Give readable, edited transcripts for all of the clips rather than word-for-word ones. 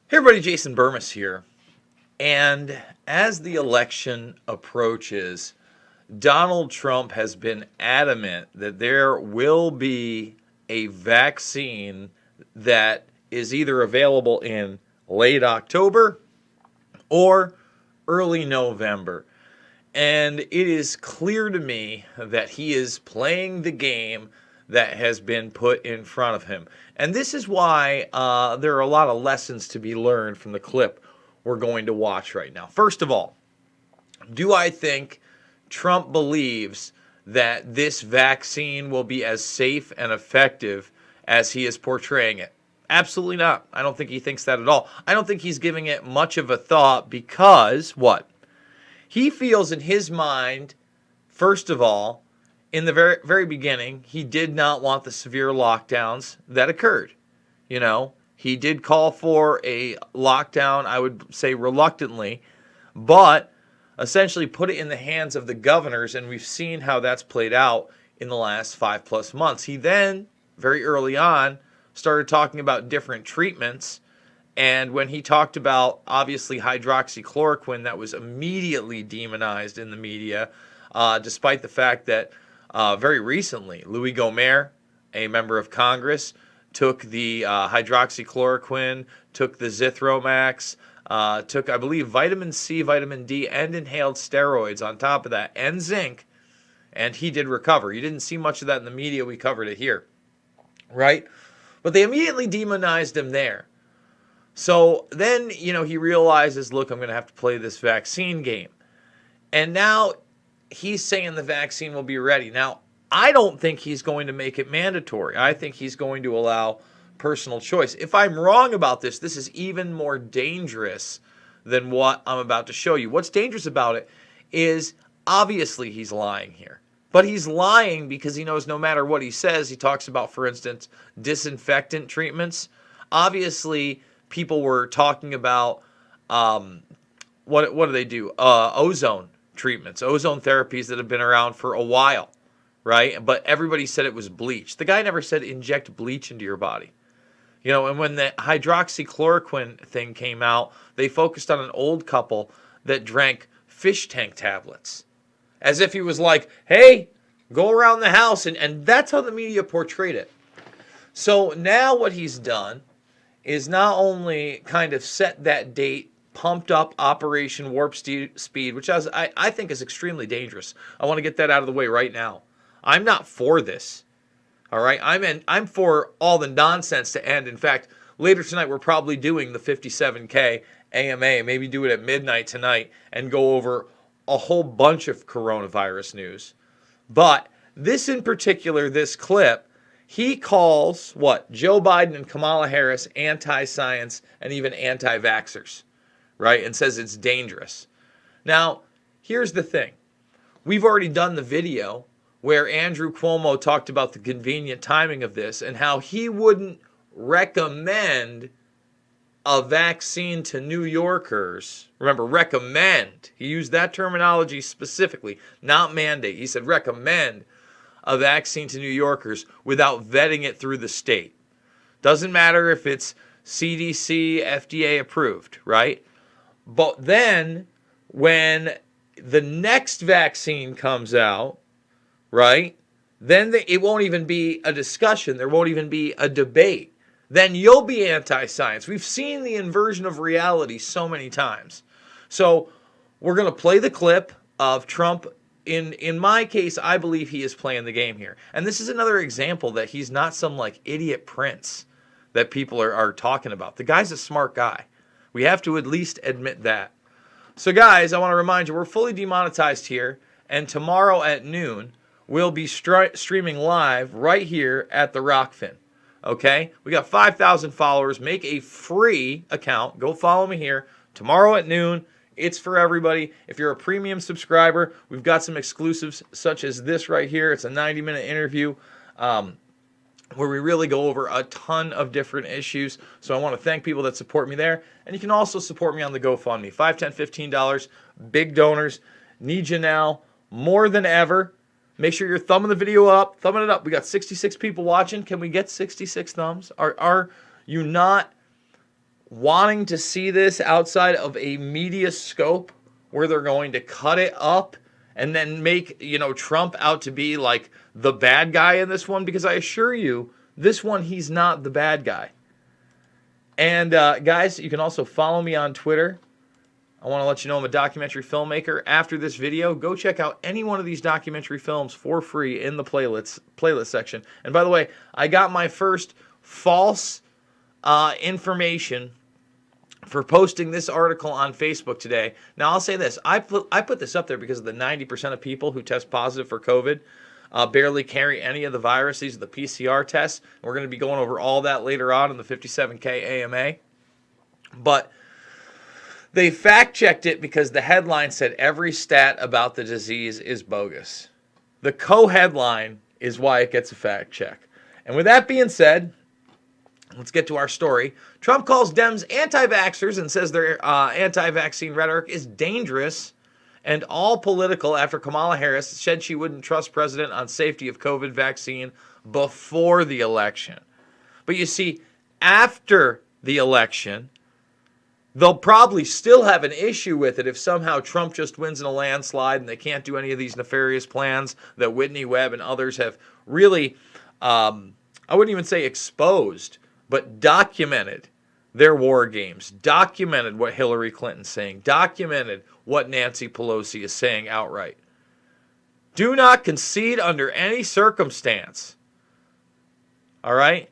Hey everybody, Jason Burmis here. And as the election approaches, Donald Trump has been adamant that there will be a vaccine that is either available in late October or early November. And it is clear to me that he is playing the game that has been put in front of him. And this is why there are a lot of lessons to be learned from the clip we're going to watch right now. First of all, do I think Trump believes that this vaccine will be as safe and effective as he is portraying it? Absolutely not. I don't think he thinks that at all. I don't think he's giving it much of a thought because what? He feels in his mind, first of all, in the very beginning, he did not want the severe lockdowns that occurred. You know, he did call for a lockdown, I would say reluctantly, but essentially put it in the hands of the governors, and we've seen how that's played out in the last 5+ months. He then, very early on, started talking about different treatments. And when he talked about, obviously, hydroxychloroquine, that was immediately demonized in the media, despite the fact that very recently, Louis Gohmert, a member of Congress, took the hydroxychloroquine, took the Zithromax, took, I believe, vitamin C, vitamin D, and inhaled steroids on top of that, and zinc, and he did recover. You didn't see much of that in the media. We covered it here, right? But they immediately demonized him there. So then, he realizes, look, I'm going to have to play this vaccine game. And now he's saying the vaccine will be ready. Now, I don't think he's going to make it mandatory. I think he's going to allow personal choice. If I'm wrong about this, this is even more dangerous than what I'm about to show you. What's dangerous about it is obviously he's lying here. But he's lying because he knows no matter what he says, he talks about, for instance, disinfectant treatments. Obviously, people were talking about what do they do? Ozone treatments, ozone therapies that have been around for a while, right? But everybody said it was bleach. The guy never said inject bleach into your body. And when the hydroxychloroquine thing came out, they focused on an old couple that drank fish tank tablets. As if he was like, hey, go around the house. And that's how the media portrayed it. So now what he's done is not only kind of set that date, pumped up Operation Warp Speed, which I think is extremely dangerous. I want to get that out of the way right now. I'm not for this. All right? I'm for all the nonsense to end. In fact, later tonight we're probably doing the 57K AMA, maybe do it at midnight tonight and go over a whole bunch of coronavirus news. But this in particular, this clip, he calls Joe Biden and Kamala Harris anti-science and even anti-vaxxers, right? And says it's dangerous. Now, here's the thing. We've already done the video where Andrew Cuomo talked about the convenient timing of this and how he wouldn't recommend a vaccine to New Yorkers. Remember, recommend. He used that terminology specifically, not mandate. He said recommend a vaccine to New Yorkers without vetting it through the state. Doesn't matter if it's CDC, FDA approved, right? But then when the next vaccine comes out, right, then it won't even be a discussion. There won't even be a debate. Then you'll be anti-science. We've seen the inversion of reality so many times. So we're going to play the clip of Trump. In my case, I believe he is playing the game here. And this is another example that he's not some idiot prince that people are talking about. The guy's a smart guy. We have to at least admit that. So guys, I want to remind you, we're fully demonetized here. And tomorrow at noon, we'll be streaming live right here at the Rockfin. Okay? We got 5,000 followers. Make a free account. Go follow me here. Tomorrow at noon. It's for everybody. If you're a premium subscriber, we've got some exclusives such as this right here. It's a 90-minute interview where we really go over a ton of different issues. So I want to thank people that support me there. And you can also support me on the GoFundMe. $5, $10, $15. Big donors. Need you now more than ever. Make sure you're thumbing the video up. Thumbing it up. We got 66 people watching. Can we get 66 thumbs? Are you not wanting to see this outside of a media scope where they're going to cut it up and then make, Trump out to be like the bad guy in this one, because I assure you, this one, he's not the bad guy. And guys, you can also follow me on Twitter. I want to let you know I'm a documentary filmmaker. After this video, go check out any one of these documentary films for free in the playlist section. And by the way, I got my first false information for posting this article on Facebook today. Now, I'll say this. I put this up there because of the 90% of people who test positive for COVID barely carry any of the virus. These are the PCR tests. We're going to be going over all that later on in the 57K AMA. But they fact-checked it because the headline said every stat about the disease is bogus. The co-headline is why it gets a fact check. And with that being said, let's get to our story. Trump calls Dems anti-vaxxers and says their anti-vaccine rhetoric is dangerous and all political after Kamala Harris said she wouldn't trust president on safety of COVID vaccine before the election. But you see, after the election, they'll probably still have an issue with it if somehow Trump just wins in a landslide and they can't do any of these nefarious plans that Whitney Webb and others have really, I wouldn't even say exposed, but documented their war games, documented what Hillary Clinton's saying, documented what Nancy Pelosi is saying outright. Do not concede under any circumstance. All right?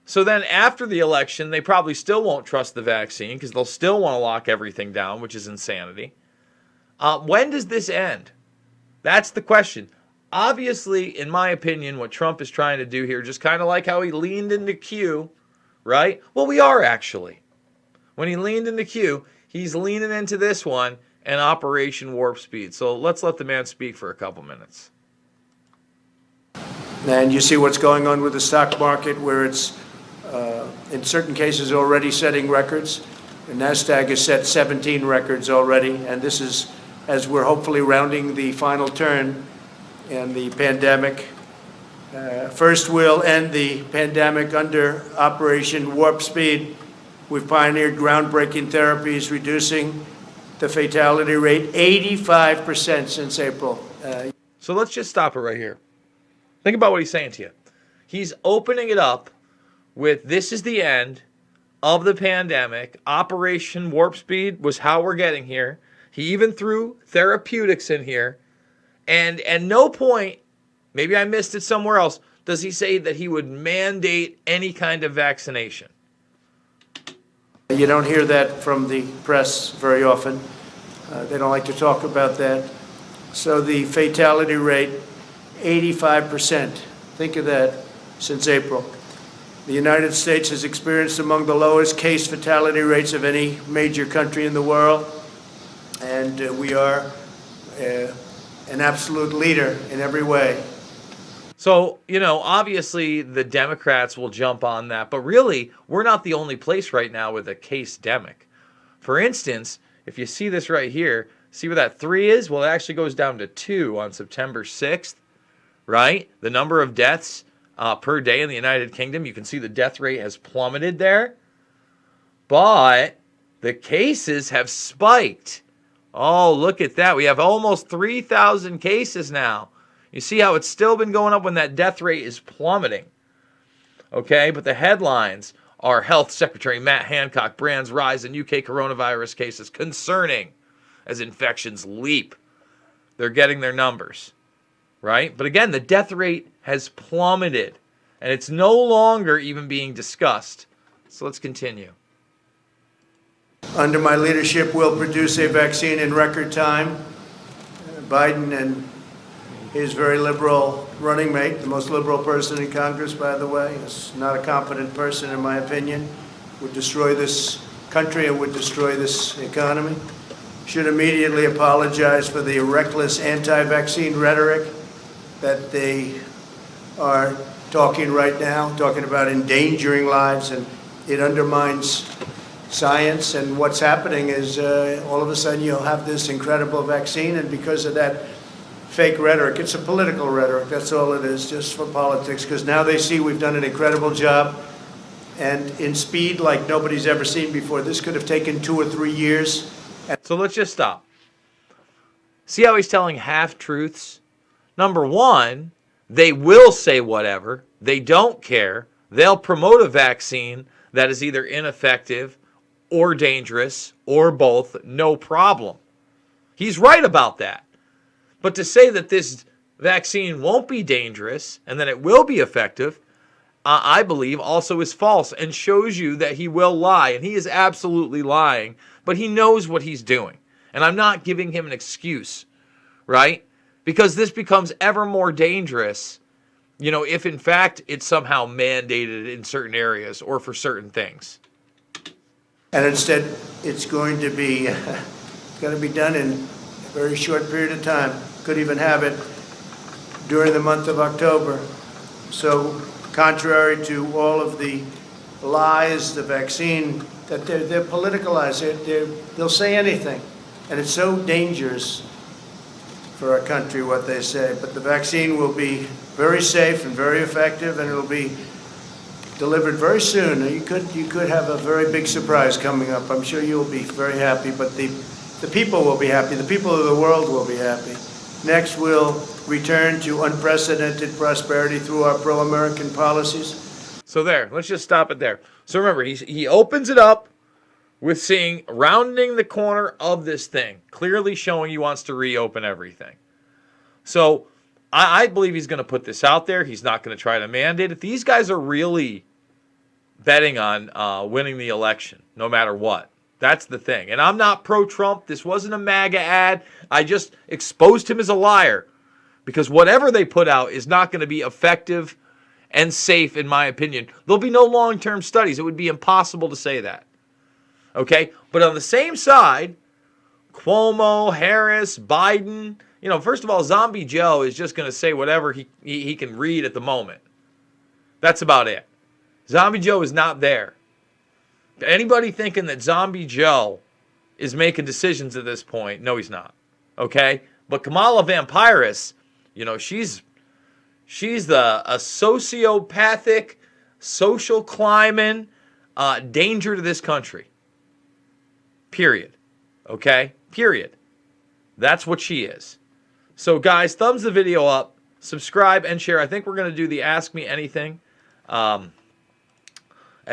So then after the election, they probably still won't trust the vaccine because they'll still want to lock everything down, which is insanity. When does this end? That's the question. Obviously, in my opinion, what Trump is trying to do here, just kind of like how he leaned into Q, right? Well, we are actually. When he leaned into Q, he's leaning into this one and Operation Warp Speed. So let's let the man speak for a couple minutes. And you see what's going on with the stock market, where it's in certain cases already setting records. The NASDAQ has set 17 records already, and this is as we're hopefully rounding the final turn in the pandemic. First, we'll end the pandemic under Operation Warp Speed. We've pioneered groundbreaking therapies, reducing the fatality rate 85% since April. So let's just stop it right here. Think about what he's saying to you. He's opening it up with this is the end of the pandemic. Operation Warp Speed was how we're getting here. He even threw therapeutics in here. And at no point, maybe I missed it somewhere else, does he say that he would mandate any kind of vaccination. You don't hear that from the press very often. They don't like to talk about that. So the fatality rate, 85%. Think of that since April. The United States has experienced among the lowest case fatality rates of any major country in the world. And we are an absolute leader in every way. So, obviously the Democrats will jump on that, but really, we're not the only place right now with a case-demic. For instance, if you see this right here, see where that 3 is? Well, it actually goes down to 2 on September 6th, right? The number of deaths per day in the United Kingdom, you can see the death rate has plummeted there, but the cases have spiked. Oh, look at that. We have almost 3,000 cases now. You see how it's still been going up when that death rate is plummeting. Okay, but the headlines are Health Secretary Matt Hancock brands rise in UK coronavirus cases concerning as infections leap. They're getting their numbers, right? But again, the death rate has plummeted, and it's no longer even being discussed. So let's continue. Under my leadership, we'll produce a vaccine in record time. Biden and his very liberal running mate, the most liberal person in Congress, by the way, is not a competent person, in my opinion, would destroy this country and would destroy this economy, should immediately apologize for the reckless anti-vaccine rhetoric that they are talking right now, talking about endangering lives, and it undermines science. And what's happening is all of a sudden you'll have this incredible vaccine, and because of that fake rhetoric, it's a political rhetoric, that's all it is, just for politics, because now they see we've done an incredible job and in speed like nobody's ever seen before. This could have taken 2 or 3 years. So let's just stop. See how he's telling half-truths? Number one, they will say whatever. They don't care. They'll promote a vaccine that is either ineffective or dangerous or both. No problem. He's right about that. But to say that this vaccine won't be dangerous and that it will be effective, I believe also is false and shows you that he will lie. And he is absolutely lying, but he knows what he's doing. And I'm not giving him an excuse, right? Because this becomes ever more dangerous, you know, if in fact it's somehow mandated in certain areas or for certain things. And instead, it's going to be done in a very short period of time. Could even have it during the month of October. So contrary to all of the lies, the vaccine, that they're politicalized. They'll say anything. And it's so dangerous for our country what they say. But the vaccine will be very safe and very effective, and it'll be delivered very soon. You could have a very big surprise coming up. I'm sure you'll be very happy, but the people will be happy. The people of the world will be happy. Next, we'll return to unprecedented prosperity through our pro-American policies. So there, let's just stop it there. So remember, he opens it up with seeing rounding the corner of this thing, clearly showing he wants to reopen everything. So I believe he's going to put this out there. He's not going to try to mandate it. These guys are really betting on winning the election, no matter what. That's the thing. And I'm not pro-Trump. This wasn't a MAGA ad. I just exposed him as a liar. Because whatever they put out is not going to be effective and safe, in my opinion. There'll be no long-term studies. It would be impossible to say that. Okay? But on the same side, Cuomo, Harris, Biden, you know, first of all, Zombie Joe is just going to say whatever he can read at the moment. That's about it. Zombie Joe is not there. Anybody thinking that Zombie Joe is making decisions at this point, no, he's not. Okay? But Kamala Vampiris, you know, she's a sociopathic, social climbing danger to this country. Period. Okay? Period. That's what she is. So, guys, thumbs the video up, subscribe, and share. I think we're going to do the Ask Me Anything at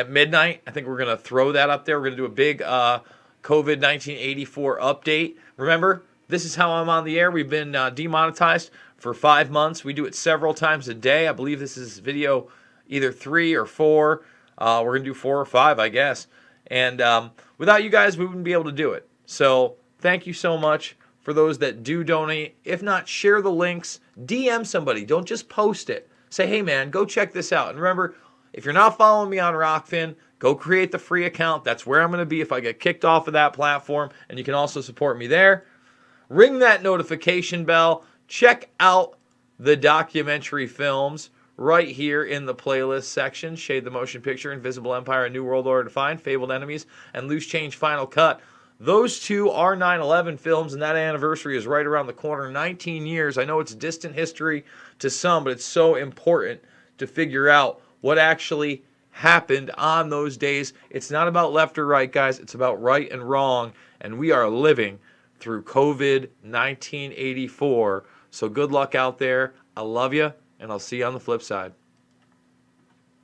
midnight. I think we're going to throw that up there. We're going to do a big COVID-19 84 update. Remember, this is how I'm on the air. We've been demonetized for 5 months. We do it several times a day. I believe this is video either 3 or 4. We're going to do 4 or 5, I guess. And without you guys, we wouldn't be able to do it. So thank you so much for those that do donate. If not, share the links. DM somebody. Don't just post it. Say, hey, man, go check this out. And remember, if you're not following me on Rockfin, go create the free account. That's where I'm going to be if I get kicked off of that platform. And you can also support me there. Ring that notification bell. Check out the documentary films right here in the playlist section. Shade the Motion Picture, Invisible Empire, A New World Order Defined, Fabled Enemies, and Loose Change Final Cut. Those two are 9/11 films, and that anniversary is right around the corner. 19 years. I know it's distant history to some, but it's so important to figure out what actually happened on those days. It's not about left or right, guys. It's about right and wrong, and we are living through COVID-19 84. So good luck out there. I love you, and I'll see you on the flip side.